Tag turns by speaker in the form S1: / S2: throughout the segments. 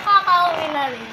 S1: Kakauwi na rin.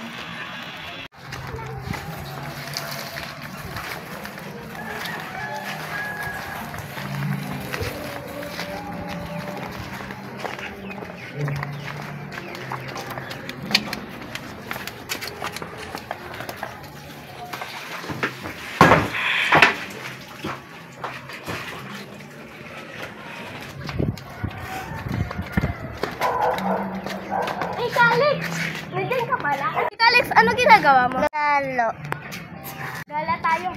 S1: Nandiyan ka pala. Alex, ano ginagawa mo? Galo. Gala tayo.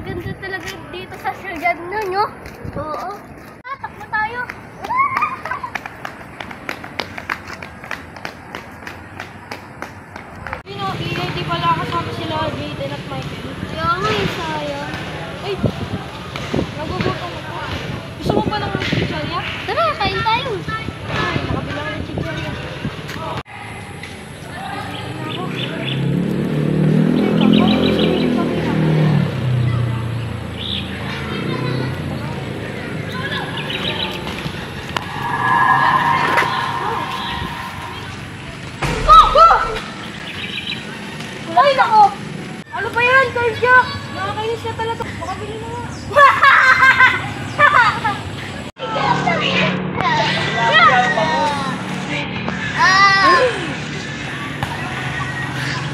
S1: Ganda talaga dito sa syudad na nyo. Oo. Takbo tayo. Di pala kasama sila Jaden at Michael. Kaya nga sayang. Ay, nagugutom ako. Gusto mo pa ng chichirya? Tara, kain tayo. Ay, makabilang ng chichirya. Ay, nako! Ano ba yan, Karjak? Nakakainis na talaga. Makabili na nga.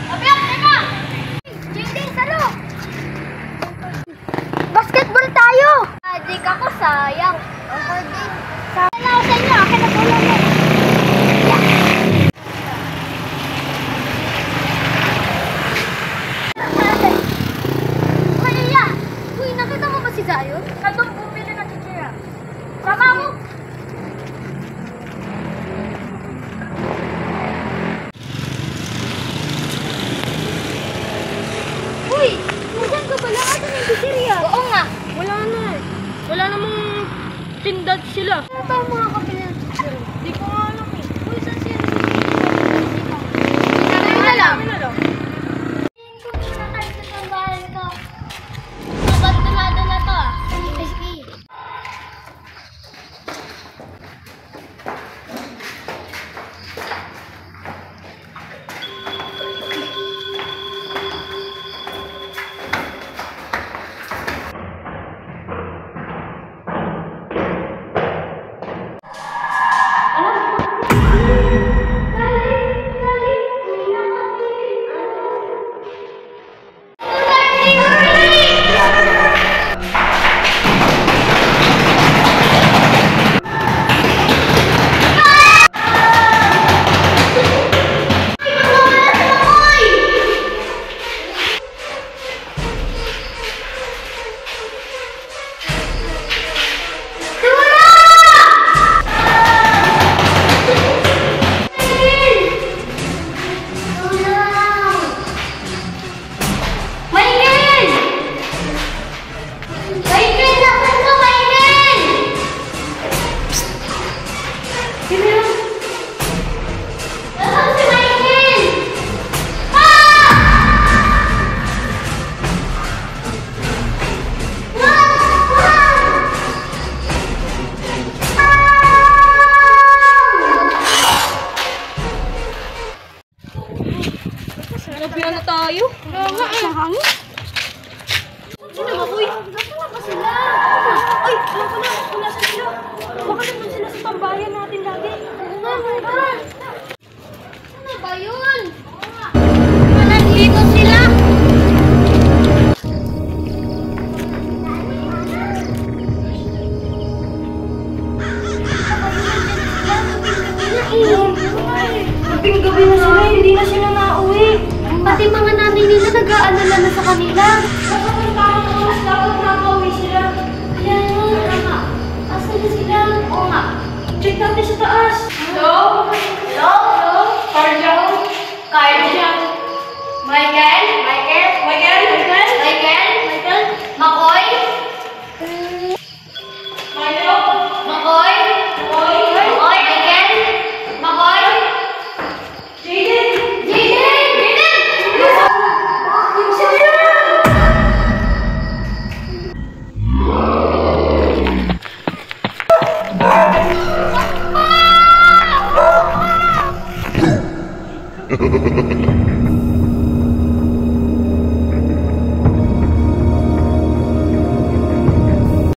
S1: Abiyak, teka! Jaden, talo! Basketball tayo! Adik ako, sayang. Ako din. Sayang ako sa inyo. Akin na tulong mo. Zayo? Katong bumili na chichirya. Sama mo! Uy! Nasaan ka pala? Asan yung chichirya? Oo nga. Wala na eh. Wala namang tindad sila. Ano ba yung mga kapila ng chichirya? Di ko nga alam eh. Uy, saan siya yung chichirya? Sabi na lang. Nabiyan na tayo. Sa hangin. Sino ba, uy? Nasaan na ba sila? Ay, alam ko na. Kung nasa sila. Baka naman sila sa tambayan natin lagi. Oo nga, tara. Ano ba yun? Nandito sila. Gabing gabi na sila, hindi na sila nauwi. Pati mga nanay nila nag-aalala na sa kanila.